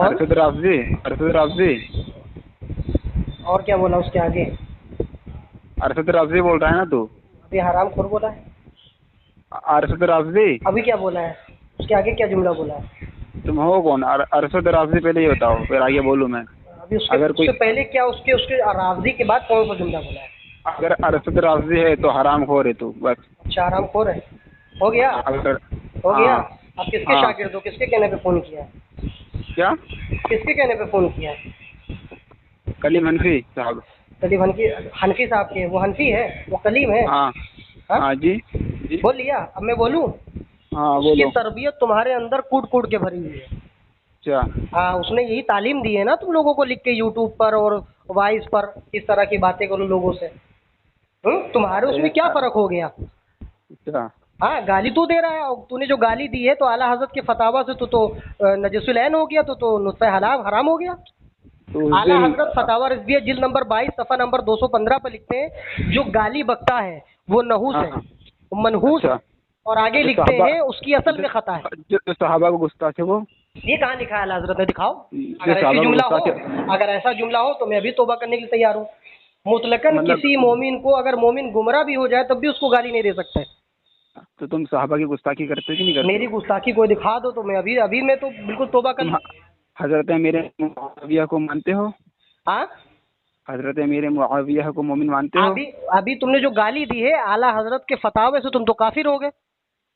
कौन? अरशद राफजी, अरशद राफजी। और क्या बोला उसके आगे? अरशद राफजी बोल रहा है ना तू? अभी हराम खोर बोला है। अरशद राफजी। अभी क्या बोला है? उसके आगे क्या जुमला बोला है? तुम हो कौन? अरशद राफजी पहले ये बताओ, फिर आगे बोलूँ मैं। अभी उसके अगर कोई उससे पहले क्या, उसके उसके राजी के बाद कौन सा जुमला बोला है? अगर अरशद राफजी है तो हराम खोर है तू, बस। अच्छा, हराम खोर है। हो गया? अगर हो गया? हाँ आप किसके हाँ। शागिर्द हो? किसके कहने पे फोन किया है? क्या? किसके कहने पे फोन किया है? कलीम हनफी साहब। कलीम हनफी? हनफी साहब के? वो हनफी है, वो कलीम है। हाँ हाँ? हाँ जी जी। बोल लिया? अब मैं बोलूं? हाँ उसकी बोलो। तरबियत तुम्हारे अंदर कूट कूट के भरी हुई है। अच्छा हाँ, उसने यही तालीम दी है ना तुम लोगों को, लिख के यूट्यूब पर और वॉइस पर इस तरह की बातें करो लोगों से। तुम्हारे उसमें क्या फर्क हो गया? अच्छा। हाँ, गाली तू दे रहा है, और तूने जो गाली दी है तो आला हजरत के फतावा से तो नजसुलैन हो गया, तो नुत्फ़े हलाल हराम हो गया। तो उस आला दिन हजरत फतावा रिजविया जिल्द नंबर 22 सफ़ा नंबर 215 पर लिखते हैं, जो गाली बकता है वो नहूस है, हाँ। मनहूस अच्छा। है। और आगे जो लिखते सहाबा हैं उसकी असल में खता है। जो सहाबा को गुस्ताख है वो, ये कहाँ लिखा है आला हजरत ने? दिखाओ। जो अगर ऐसी सहाबा को जुमला हो, गुस्ताख है, अगर ऐसा जुमला हो तो मैं अभी तौबा करने के लिए तैयार हूँ। मुतलकन मतलब किसी मोमिन को, अगर मोमिन गुमराह भी हो जाए तब भी उसको गाली नहीं दे सकते। तो तुम सहाबा की गुस्ताखी करते हो कि नहीं करते मेरी हो? गुस्ताखी कोई दिखा दो तो मैं अभी अभी मैं तो बिल्कुल तौबा कर तुम लूँ। हजरत मेरे मुआविया को मानते हो? हाँ? हजरत मेरे मुआविया को मोमिन मानते हो? अभी अभी तुमने जो गाली दी है आला हजरत के फतावे से, तुम तो काफिर हो गए।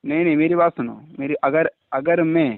नहीं नहीं, मेरी बात सुनो। मेरी अगर अगर मैं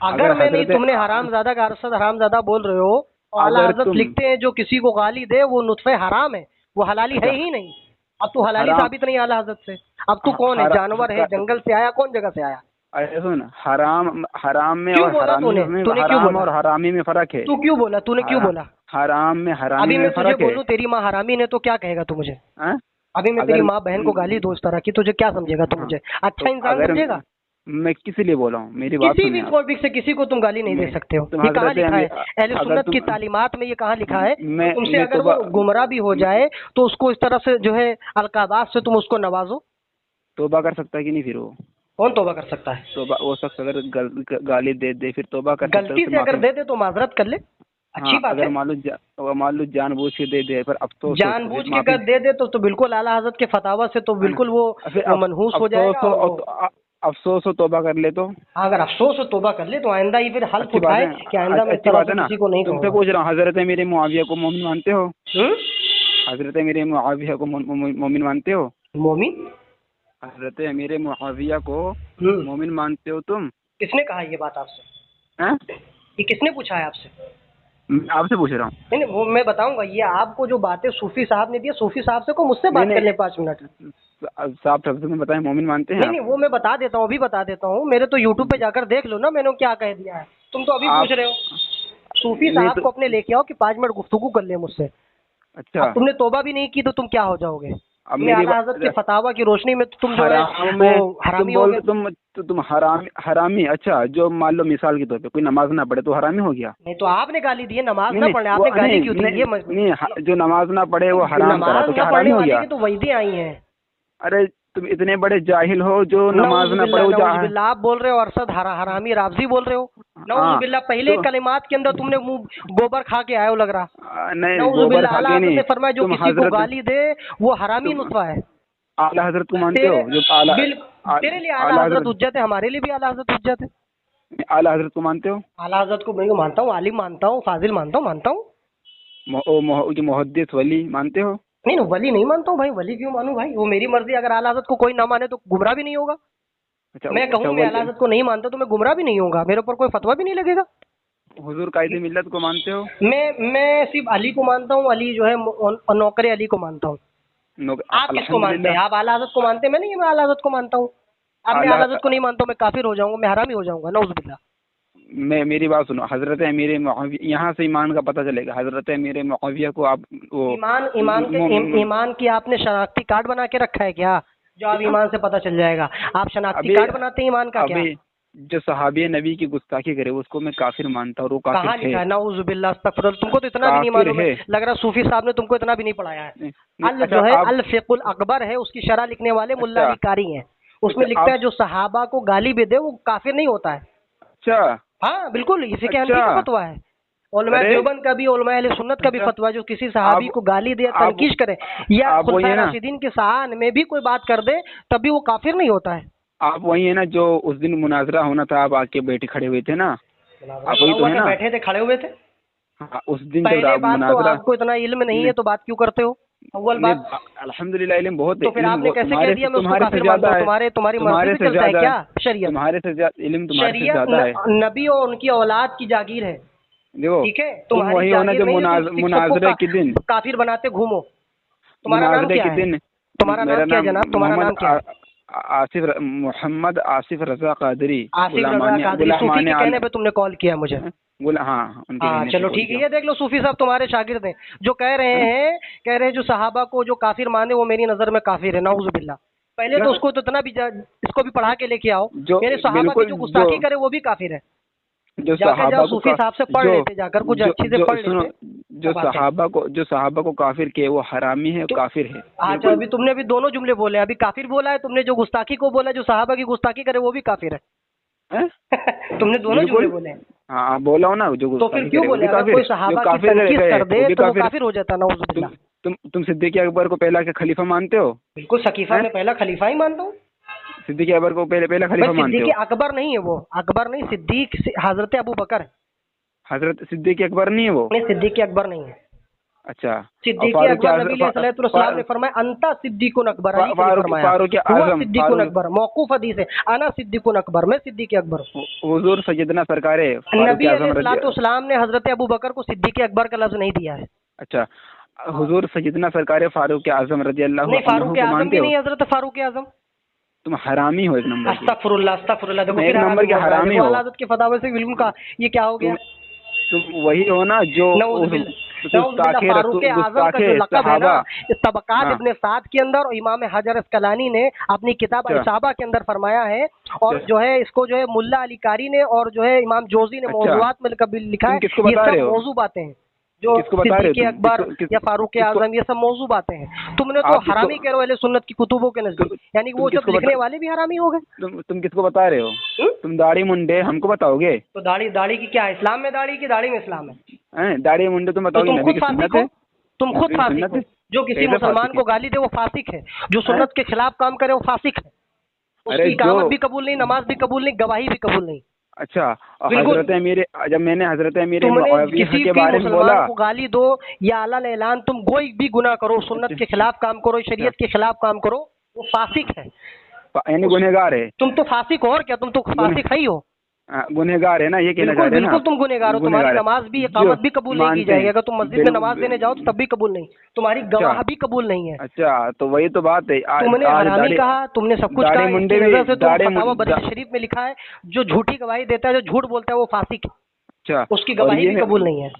अगर मैं नहीं, हजरत तुमने हरामजादा का अरसद हरामजादा बोल रहे हो, और आला अगर हजरत तुम लिखते हैं जो किसी को गाली दे वो नुत्फे हराम है, वो हलाली है अच्छा ही नहीं। अब तू हलाली हराम साबित नहीं आला हजरत से। अब तू कौन है? जानवर है? जंगल से आया? कौन जगह से आया? अरे सुन, हराम हराम में क्यों और बोला हरामी तूने? में, तूने क्यों हराम बोला? और हरामी में फर्क है। तू क्यों बोला? तूने क्यों हरा, बोला? हराम में हरामी अभी में मैं तुझे फर्क है। बोलूं तेरी माँ हरामी ने तो क्या कहेगा तू मुझे? हाँ? अभी मैं तेरी अगर माँ बहन को गाली दूं इस तरह की, तुझे क्या समझेगा तू हाँ, मुझे? तो अच्छा इंसान अगर समझेगा? मैं किस लिए बोला हूँ, मेरी बात किसी भी सुनिए आप। टॉपिक से किसी को तुम गाली नहीं दे मैं सकते हो। तुम ये कहाँ हजरत लिखा है? अहले अगर सुन्नत की तुम तालीमात में ये कहाँ लिखा है? तुमसे मैं अगर वो गुमराह भी हो जाए तो उसको इस तरह से जो है अलकाबात से तुम उसको नवाजो। तौबा कर सकता है कि नहीं फिर वो? कौन तौबा कर सकता है? तौबा वो शख्स अगर गाली दे दे फिर तौबा कर सकता है, गलती उससे से अगर माफी। दे दे तो माजरत कर ले, अच्छी हाँ, बात अगर है। मान लो जानबूझ के दे दे, पर अफसोस हो तो जानबूझ फिर के माफी। अगर दे दे तो बिल्कुल आला हजरत के फतावा से तो है ना? बिल्कुल वो फिर मनहूस हो अफसोस जाएगा। हो और वो अफसोस हो तौबा कर ले तो अगर अफसोस हो तौबा कर ले तो आइंदा ही फिर हल्फ अच्छी बात उठाए है। कि आइंदा मैं इस अच्छी तरह बात से है ना। किसी को नहीं तुमसे कहूँगा। पूछ रहा हूँ, हजरत मेरे मुआविया को मोमिन मानते हो? हम्म? हजरत मेरे मुआविया को मोमिन मानते हो? मोमिन? हजरत मेरे मुआविया को हम्म? मोमिन मानते हो तुम? किसने कहा ये बात आपसे? हैं? ये किसने पूछा है आपसे? मैं आपसे पूछ रहा हूँ। नहीं नहीं, वो मैं बताऊंगा। ये आपको जो बातें सूफी साहब ने दी है, सूफी साहब से को मुझसे नहीं बात कर नहीं, ले 5 मिनट। साफ शब्द में बताएं, मोमिन मानते हैं नहीं आप? नहीं, वो मैं बता देता हूँ, अभी बता देता हूँ। मेरे तो यूट्यूब पे जाकर देख लो ना मैंने क्या कह दिया है। तुम तो अभी पूछ आप रहे हो। सूफी नहीं साहब तो को अपने लेके आओ कि 5 मिनट गुफ्तगू कर ले मुझसे। अच्छा। अब तुमने तौबा भी नहीं की तो तुम क्या हो जाओगे? अब तुमने मेरी आला हजरत के फतावा की रोशनी में तो तुम जो है हराम वो में तुम हरामी हो बोल गए। तुम हरामी। अच्छा, जो मान लो मिसाल के तौर पे कोई नमाज ना पढ़े तो हरामी हो गया? नहीं तो आपने गाली दी है, नमाज नहीं ना नहीं, पढ़े, वो आपने गाली नहीं क्यों दी? नहीं ये नहीं, जो नमाज ना पढ़े वो हराम करा नमाज तो ना क्या हरामी पढ़ने हो वाले गया? की तो वहीदें आई हैं। अरे तुम इतने बड़े जाहिल हो, जो नमाज ना पढ़े नऊजुबिल्ला वो है। नऊजुबिल्ला, आप बोल रहे हो अरसद हरामी रावजी बोल रहे हो। हाँ नऊजुबिल्ला, पहले तो कलिमात के अंदर तुमने मुंह गोबर खा के आए हो लग रहा। नहीं, गोबर नऊजुबिल्ला, खा आला के हजरत नहीं। ने फरमाया जो तुम किसी को हजरत गाली दे वो हरामी तुम नुतफा है। आला हजरत को मानते तेरे हो? जो आला बिल तेरे लिए आला आला हजरत हजरत हुज्जत है, हमारे लिए भी आला हजरत हुज्जत है। आला हजरत को मानते हो? आला हजरत को मैं मानता हूँ, आलिम मानता हूँ, फाजिल मानता हूँ। मुहद्दिस वली मानते हो? नहीं नहीं, वली नहीं मानता हूँ भाई। वली क्यों मानूं भाई? वो मेरी मर्जी। अगर आला हजरत को कोई ना माने तो गुमराह भी नहीं होगा। अच्छा मैं अच्छा, कहूँ मैं आला हजरत को नहीं मानता तो मैं गुमराह भी नहीं होगा, मेरे ऊपर कोई फतवा भी नहीं लगेगा। हुजूर कायदे मिल्लत को मानते हो? मैं सिर्फ अली को मानता हूँ। अली जो है नौकर अली को मानता हूँ। आप किसको मानते हैं? अल्हम्दुलिल्लाह। आप आला हज़रत को मानते हैं? मैं नहीं, मैं आला हज़रत को मानता हूँ। अब मैं आला आला हज़रत को नहीं मानता हूँ, मैं काफिर हो जाऊंगा, मैं हरामी हो जाऊंगा, नऊज़ुबिल्लाह। मैं मेरी बात सुनो, हजरत अमीर मुआविया, यहाँ से ईमान का पता चलेगा। हजरत अमीर मुआविया को आप वो ईमान की आपने शनाख्ती कार्ड बना के रखा है क्या? जो आप क्या? ईमान से पता चल जाएगा। आप शनाख्ती अभी कार्ड बनाते हैं ईमान का क्या? अभी जो सहाबी नबी की गुस्ताखी करे उसको मैं काफिर मानता हूँ, और वो काफिर कहाँ लिखा है। है? नऊज़ुबिल्लाह, अस्तगफिरुल्लाह। तुमको तो इतना भी नहीं काफिर मालूम है, है। लग रहा सूफी साहब ने तुमको इतना भी नहीं पढ़ाया है। नहीं, नहीं, अल अच्छा जो है आप अल फिकुल अकबर है, उसकी शरह लिखने वाले मुल्ला अच्छा अली कारी हैं। उसमें अच्छा लिखता आप है जो सहाबा को गाली भी दे वो काफिर नहीं होता है। अच्छा हाँ बिल्कुल, इसी के हनफी का अच्छा। फतवा है। उलमा अरे देवबंद का भी, उलमा अहले सुन्नत का भी अच्छा। फतवा, जो किसी सहाबी आप को गाली दे, आप तनकीश करे या आप वही खुलफाए है ना, राशिदीन के शान में भी कोई बात कर दे, तब भी वो काफिर नहीं होता है। आप वही है ना जो उस दिन मुनाजरा होना था, आप आके बैठे खड़े हुए थे ना, मुनाजरा आप पड़ा वही तो हुआ है था, ना। बैठे थे, खड़े हुए थे। हाँ, उस दिन जब पहले बात तो मुनाजरा आपको इतना इल्म नहीं है, तो बात क्यों करते हो? अव्वल ने, बात, अल्हम्दुलिल्लाह इल्म बहुत है, तो फिर इल्म आपने कैसे कह तुम्हारे दिया मैं उसको तुम्हारे से काफिर मानता ज्यादा हूँ? है, तुम्हारी मर्जी तुम्हारे से से चलता है ज्यादा है, क्या शरीयत? तुम्हारे से ज्यादा इल्म तुम्हारे से शरीयत ज्यादा है। नबी और उनकी औलाद की जागीर है, देखो, ठीक है? तुम तुम्हारी वही हो ना जागीर जो नहीं है, तुम सबको मुनाजरे के दिन, काफिर बनाते घूमो। तुम्हारा नाम मुनाजरे क्या के है? दिन तुम्हारा नाम मेरा क्या है नाम जनाब? तुम्हारा नाम क्या है? मोहम्मद आसिफ रजा कादरी, आसिफ रजा कादरी, सूफी के कहने पे तुमने कॉल किया मुझे? हाँ, उनके हाँ कहने पे चलो कॉल ठीक है, किया। ये देख लो सूफी साहब तुम्हारे शागिर्द हैं, जो कह रहे हैं जो सहाबा को जो काफिर माने वो मेरी नजर में काफिर है, नाउज़ु बिल्लाह। पहले तो क्या? उसको तो इतना भी इसको भी पढ़ा के लेके आओ, जो मेरे सहाबा की बिल्कुल जो जो गुस्ताखी करे वो भी काफिर है। जो जाकर जाओ सहाबा को सूफी साहब से पढ़ जो लेते, जाकर कुछ जो अच्छी से जो पढ़ सुनो, लेते, तब आते। जो सहाबा को काफिर के, वो हरामी है, तो काफिर है, आज बिल्कुल। अभी तुमने भी दोनों जुमले बोले, अभी काफिर बोला है तुमने, जो गुस्ताखी को बोला, जो सहाबा की गुस्ताखी करे वो भी काफिर है। हैं? तुमने दोनों जुमले बिल्कुल। बोले हैं। हाँ, बोला हो ना, जो तो फिर गुस्ताखी क्यों करे वो बोले? भी अगर काफिर कोई है, जो सहाबा की काफिर तनकीस गए कर वो दे भी तो वो काफिर है। काफिर हो जाता, नाउज़ु बिल्लाह। तुम सिद्दीक अकबर को पहला के खलीफा मानते हो? बिल्कुल, सकीफा हैं? में पहला खलीफा ही मानता हूँ। सिद्दीक अकबर को पहला भाई खलीफा मानते सिद्दीक हो? अकबर नहीं है वो, अकबर नहीं, सिद्दीक हजरत अबू बकर है। हजरत सिद्दीक अकबर नहीं है वो? नहीं, सिद्दीक अकबर नहीं है। अच्छा। और सिद्दीक अकबर नबी अलैहिस्सलाम ने फरमाया अंता सिद्दीकुन अकबर, अली के लिए फरमाया, फारूक हुआ आजम, सिद्दीकुन अकबर, मौकूफ हदीस है, अना सिद्दीकुन अकबर, मैं सिद्दीक अकबर हूँ। हुजूर सैयदना सरकार फारूक नबी आजम रजी। अलैहिस्सलाम ने हजरत अबू बकर को सिद्दीक अकबर का लफ्ज नहीं दिया है। अच्छा, हुजूर सैयदना सरकार फारूक आजम रजी अल्लाह नहीं, अन्हु फारूक को आजम मानते भी हो? नहीं है हजरत फारूक आजम। तुम हरामी हो एक नंबर के, अस्तगफुरुल्लाह, अस्तगफुरुल्लाह, देखो तुम एक फिर नंबर हरामी के बोल रहा है, हरामी देखो हो। आला हज़रत के फतावे से बिल्कुल का ये क्या हो गया? तुम तुम वही हो ना जो नऊज़ बिल्ला, नऊज़ बिल्ला, गुस्ताखे फारूक आजम का गुस्ताखे जो लक़ब है ना, सहाबा। इस तबक़ात हाँ। इब्ने साद के अंदर और इमाम हजर अस्क़लानी ने अपनी किताब अच्छा इसाबा के अंदर फरमाया है, और अच्छा जो है इसको जो है मुल्ला अली कारी ने और जो है इमाम जोज़ी ने अच्छा। मौज़ूआत में कभी लिखा तुम है। किसको ये बता रहे सब हो? मौजू बातें हैं, जो किसको बता रहे हो सिद्दीक़ तुम? अकबर या फारूक किसको आजम, ये सब मौजू बातें हैं। तुमने तो आप किसको हरामी कह रहे हो अहले सुन्नत की कुतुबों के नज़दीक, यानी कि तुम वो सब किसको लिखने वाले भी हरामी हो गए। तुम किसको बता रहे हो? हुँ? तुम दाढ़ी मुंडे हमको बताओगे? तो दाढ़ी, दाढ़ी की क्या है? इस्लाम में दाढ़ी की, दाढ़ी में इस्लाम है? हैं? दाढ़ी मुंडे तुम तो बताओगे तुम नबी खुद की फासिक सुन्नत हो, है? तुम खुद नबी की फासिक सुन्नत हो। है? जो किसी कैसे मुसलमान फासिक को है? गाली दे वो फासिक है, जो सुन्नत के खिलाफ काम करे वो फासिक है। अरे उसकी जो इकामत भी कबूल नहीं, नमाज भी कबूल नहीं, गवाही भी कबूल नहीं। अच्छा, और बिल्कुल। हजरत मेरे, जब मैंने हजरत मेरे तुमने मुआविया किसी के भी बारे में बोला। मुसलमान को गाली दो या अला ऐलान, तुम कोई भी गुनाह करो, सुन्नत अच्छा के खिलाफ काम करो, अच्छा। शरीयत के खिलाफ काम करो, वो फासिक है। यानी गुनहगार है? तुम तो फासिक हो, और क्या, तुम तो फासिक है ही हो। गुनहगार है ना, ये कहना चाह बिल्कुल रहे हैं ना? बिल्कुल, तुम गुनहगार हो, तुम्हारी गुनहगार है नमाज भी, जो इकामत भी कबूल नहीं की मानते जाएगी। हैं। अगर तुम मस्जिद में नमाज देने जाओ तो तब भी कबूल नहीं, तुम्हारी अच्छा गवाह भी कबूल नहीं है। अच्छा, तो वही तो बात है। तुमने आज हरामी दाढ़ी कहा, तुमने सब कुछ दाढ़ी कहा, मुंडे इसकी भी नजर से तुम दाढ़ी फतावा मुंडे बरी शरीफ में लिखा है, जो झूठी गवाही देता है, जो झूठ बोलता है वो फासिक है, अच्छा। उसकी और गवाही ये भी कबूल नहीं है।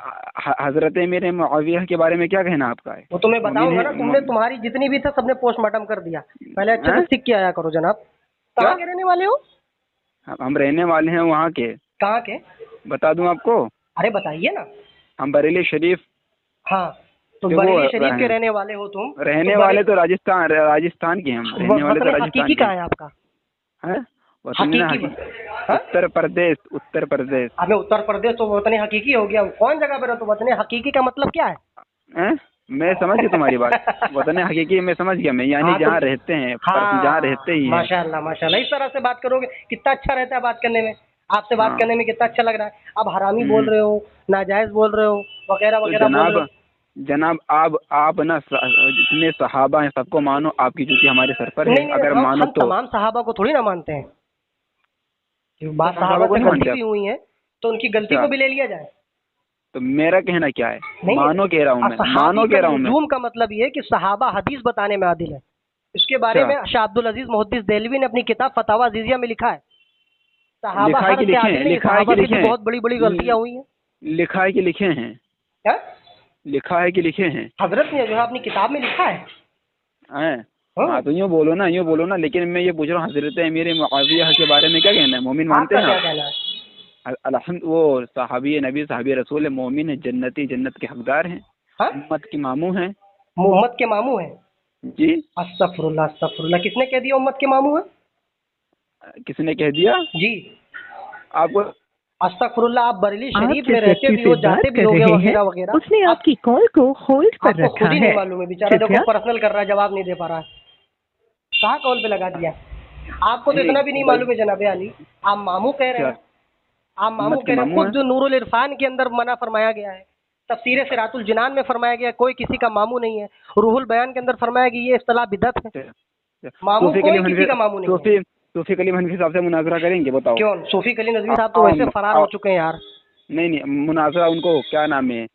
हजरत मेरे मुआविया के बारे में क्या कहना आपका है? वो तुम्हें मोमिन बताऊंगा है ना, तुमने तुम्हारी जितनी भी था सबने पोस्टमार्टम कर दिया। पहले अच्छे से हैं? सीख के आया करो जनाब। क्या? कहाँ के रहने वाले हो? हम रहने वाले हैं वहाँ के, कहाँ के? बता दूं आपको? अरे बताइए ना। हम बरेली शरीफ हाँ, तो के वो बरेली शरीफ के रहने वाले हो तुम? रहने तो वाले तो राजस्थान के, हम रहने वाले तो वतन राजस्थान हकीकी के कहाँ है आपका? हैं। वतन हकीकी हाँ? उत्तर प्रदेश, उत्तर प्रदेश। हमें उत्तर प्रदेश तो वतन हकीकी हो गया, कौन जगह पे रहो? तो वतन हकीकी का मतलब क्या है? हैं? मैं समझ गया तुम्हारी बात। वतन हकीकी मैं समझ गया, मैं यानी हाँ, जहाँ रहते हैं, जहाँ रहते ही हैं। माशाल्लाह माशाल्लाह, इस तरह से बात करोगे कितना अच्छा रहता है बात करने में, आपसे बात हाँ। करने में कितना अच्छा लग रहा है। अब हरामी बोल रहे हो, नाजायज बोल रहे हो, वगैरह तो वगैरह बोल रहे हो। जनाब आप ना जितने सहाबा हैं सबको मानो, आपकी जूती हमारे सर पर है। नहीं नहीं, अगर मानो हम तो तमाम सहाबा को थोड़ी ना मानते हैं, बात सहाबा सहाबा को से नहीं गलती मानते भी हुई है तो उनकी गलती अच्छा। को भी ले लिया जाए। तो मेरा कहना क्या है? नहीं, मानो कह रहा हूँ मैं, मानो कह रहा हूँ मैं। नजूम का मतलब ये है कि सहाबा हदीस बताने में आदिल है। इसके बारे अच्छा। में शाह अब्दुल अजीज मुहद्दिस देलवी ने अपनी किताब फतावा अजीजिया में लिखा है, सहाबा लिखा है हर कि से लिखे आदिल हैं? नहीं, लिखा है सहाबा कि से भी लिखे बहुत बड़ी बड़ी गलतियां हुई हैं। लिखा है कि लिखे हैं? क्या? लिखा है कि लिखे हैं? हजरत ने जो है अपनी किताब में लिखा है। हैं? हाँ। हाँ, तो यूँ बोलो ना, यूँ बोलो ना। लेकिन मैं ये पूछ रहा हूँ, हजरत अमीर मुआविया के बारे में क्या कहना है? मोमिन मानते आपका हैं क्या आप? कहना है? वो सहाबी नबी, सहाबी रसूल है, मोमिन है, जन्नती, जन्नत के हकदार हैं, हाँ? उम्मत के मामू हैं। मोहम्मद के मामू हैं? जी। अस्तगफुरुल्लाह अस्तगफुरुल्लाह, किसने कह दिया उम्मत के मामू हैं? किसने कह दिया? जी। आपको अस्तगफुरुल्लाह, आप बरेली आप शरीफ जिस में रहते व्यक्ति भी हो, से जाते बात भी कर होगे रहे वगैरह हैं वगैरह, उसने आपकी कॉल को होल्ड पर आपको रखा खुद ही है। नहीं मालूम है। बेचारा देखो कृपया पर्सनल कर रहा है, जवाब नहीं दे पा रहा है। कहाँ कॉल पे लगा दिया? आपको तो इतना भी नहीं मालूम है जनाबे अली, आप मामू कह रहे क्या हैं, आप मामू उम्मत के कह रहे हैं। मामू खुद हैं? जो नूरुल इरफान के अंदर मना फरमाया गया है, तफसीर सिरातुल जिनान में फरमाया गया है, कोई किसी का मामू नहीं है। रूहुल बयान के अंदर फरमाया कि ये इस्तिलाह बिदअत है। मामू सूफी कोई कलीम किसी हनफी का मामू नहीं है। सूफी कलीम हनफी साहब से मुनाजरा करेंगे? बताओ। क्यों? सूफी कली नजवी साहब तो वैसे फरार हो चुके हैं यार। नहीं, मुनाजरा उनको क्या नाम है,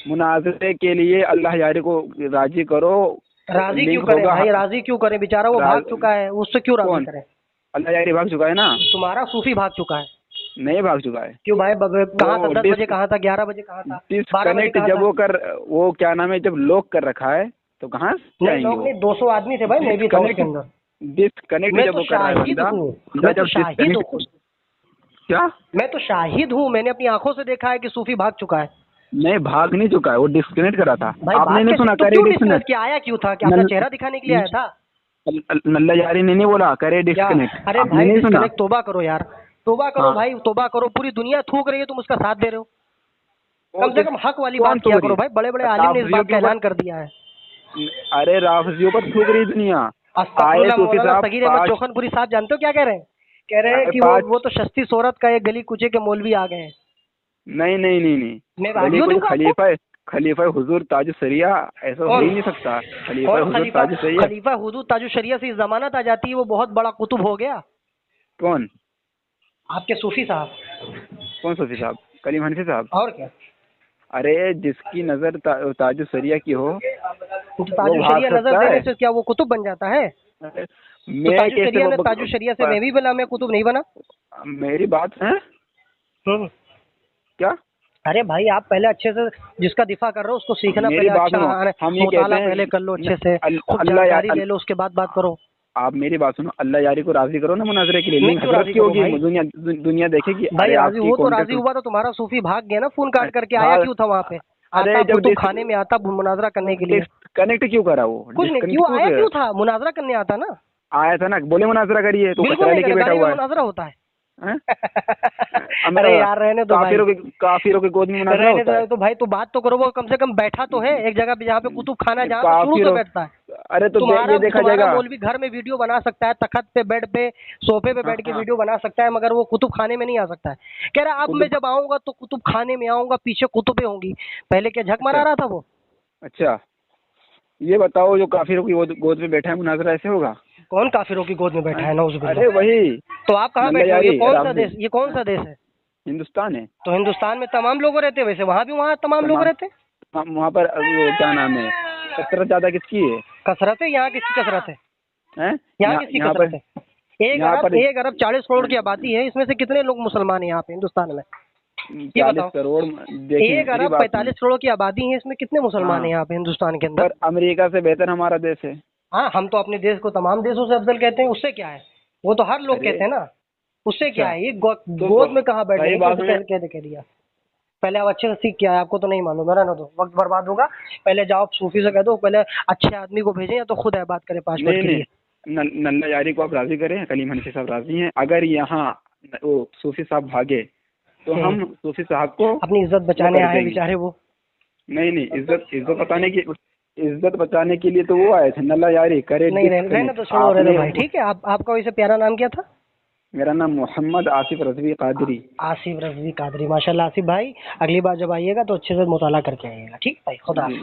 मुनाजरे के लिए अल्लाह यारी को राजी करो। राजी क्यों लिंक करें होगा। भाई, राजी क्यों करें? बेचारा वो भाग चुका है, उससे क्यों राजी कौन? करें? अल्लाह यारी भाग चुका है ना? तुम्हारा सूफी भाग चुका है। नहीं भाग चुका है। क्यों भाई? कहाँ था? वो 10 बजे कहाँ था? 11 बजे कहाँ था? 12 बजे डिस्कनेक्ट कहाँ जब था? वो क्या नाम है, जब लॉक कर रखा है तो कहाँ नहीं, जाएंगे लोग वो? नहीं, 200 आदमी थे भाई, मैं भी था उसके अंदर। डिस्कनेक्ट मैं जब तो वो कर रहा है शाहिद बंदा, हूँ, बंदा मैं तो जब शाहिद हूँ, डिस्कनेक्ट। क्या? मैं तो शाहिद हूँ। मैंने अपनी आंखों से देखा है कि सूफी भाग चुका है। नहीं, भाग नहीं चुका है, वो डिस्कनेक्ट करा था। भाई आपने भाग नहीं कैसे? सुना? तो करे क्यों डिस्कनेक्ट डिस्कनेक्ट। किया? आया क्यों था? कि अपना चेहरा दिखाने के लिए आया था नल्ला यारी ने नहीं बोला करे क्या? डिस्कनेक्ट। अरे आपने भाई नहीं सुना? डिस्कनेक्ट, तोबा करो यार, तोबा करो हाँ। भाई, तोबा करो। पूरी दुनिया थूक रही है, तुम उसका साथ दे रहे हो। कम से कम हक वाली कौन बात किया थूक रही करो है? भाई। बड़े बड़े आलिम ने इस बात का ऐलान कर दिया है। अरे राफजियों पर थूक रही दुनिया। आए अस्तगफुरुल्लाह, सूफी मौलाना साहब सगीर अहमद 5 चौखनपुरी साहब जानते हो क्या कह रहे हैं? कह रहे हैं कि वो तो शस्ती सोरत का एक गली कुचे के मौलवी आ गए हैं। नहीं नहीं नहीं नहीं, मैं वीडियो दूंगा आपको। खलीफा हुजूर ताज सरिया ऐसा हो ही नहीं सकता। खलीफा कौन हुजूर खलीफा? ताज सरिया। खलीफा हुजूर ताजु शरिया से जमानत आ जाती है, वो बहुत बड़ा कुतुब हो गया। कौन? आपके सूफी साहब। कौन सूफी साहब? कलीम हनफी साहब। और क्या? अरे जिसकी नजर ताज सरिया की हो तो वो ताजु भाग शरिया नजर सकता देने है? से क्या वो कुतुब बन जाता है? अरे, तो मैं ताजु कैसे शरिया ने ताजु शरिया से मैं भी बना, मैं कुतुब नहीं बना? मेरी बात है क्या? अरे भाई आप पहले अच्छे से जिसका दिफा कर रहे हो उसको सीखना, मेरी पहले बात अच्छा सुनो, हम ये मुताला कहते हैं पहले कर लो अच्छे से, खूब अल्लाह जानकारी ले लो, उसके बाद बात करो। आप मेरी बात सुनो, अल्लाह यारी को राजी करो ना मुनाजरे के लिए। मैं लिंक क्यों हजरत राजी की करूं होगी, भाई? दुनिया देखेगी। भाई अरे राजी आपकी हो तो कॉन्टेक्ट राजी हुआ तो तुम्हारा सूफी भाग गया ना फोन काट करके। आया क्यों था वहाँ पे? अरे आता जब कुतुब खाने में, आता मुनाजरा करने के लिए। कनेक्ट क्यों करा वो? कुछ नहीं, क्यों आया क्यों था? मुनाजरा करने आता ना। आया था ना, बोले मुनाजरा करिए तो बिल्कुल कचरा नहीं लेके करेगा, बैठा गाड़ी में हुआ है। मुनाजरा होता है। हैं? अरे यार रहने दो भाई, काफिरों की गोद में मुनाजरा रहने होता दो है। तो भाई। तो बात तो करो, वो कम से कम बैठा तो है एक जगह पे जहाँ पे कुतुब खाना, जहाँ पे शुरू से बैठता है। अरे तो तुम्हारा ये देखा जाएगा। मौलवी घर में वीडियो बना सकता है, तखत पे, बेड पे, सोफे पे बैठ के वीडियो बना सकता है, मगर वो कुतुब खाने में नहीं आ सकता है। कह रहा अब मैं जब आऊंगा तो कुतुब खाने में आऊंगा, पीछे कुतुबें होंगी। पहले क्या झक मारा रहा था वो? अच्छा ये बताओ, जो काफिरों की गोद में बैठा है मुनाजरा ऐसे होगा? कौन काफिरों की गोद में बैठा है? नौजुबिल्लाह। अरे वही तो आप कहाँ बैठे हो? ये कौन सा देश, ये कौन सा देश है? हिंदुस्तान है। तो हिंदुस्तान में तमाम लोग रहते हैं, वैसे वहाँ भी वहाँ तमाम लोग रहते हैं। वहाँ पर वो क्या नाम है, कसरत ज्यादा किसकी है? कसरत है? यहाँ किसकी कसरत है? हैं? यहाँ किसकी कसरत है? 1 अरब 40 करोड़ की आबादी है, इसमें से कितने लोग मुसलमान हैं यहाँ पे हिंदुस्तान में? ये 40 बताओ। करोड़ 1 अरब 45 करोड़ की आबादी है, इसमें कितने मुसलमान हैं यहाँ पे हिंदुस्तान के अंदर? पर अमेरिका से बेहतर हमारा देश है। हाँ, हम तो अपने देश को तमाम देशों से अफजल कहते हैं, उससे क्या है? वो तो हर लोग कहते हैं ना, उससे क्या है? ये गोद में कहाँ बैठे कह दिया। पहले आप अच्छे से सीख के आए, आपको तो नहीं मालूम है ना, तो वक्त बर्बाद होगा। पहले जाओ सूफी से कह दो, पहले अच्छे आदमी को भेजें या तो खुद बात करें 5 मिनट के लिए। नल्ला यारी को आप राजी करें, कलीम हनफी साहब राजी हैं। अगर यहाँ वो सूफी साहब भागे तो हम सूफी साहब को अपनी इज्जत बचाने आए बेचारे वो। नहीं, इज्जत बचाने के लिए तो वो आए थे। नल्ला यारी करे नहीं, रहने तो छोड़ो, रहने भाई। ठीक है, आपका वैसे प्यारा नाम क्या था? मेरा नाम मोहम्मद आसिफ रजवी कादरी। आसिफ रजवी कादरी, माशाल्लाह। आसिफ भाई अगली बार जब आइएगा तो अच्छे से मुताला करके आइएगा। ठीक है भाई, खुदा हाफिज़।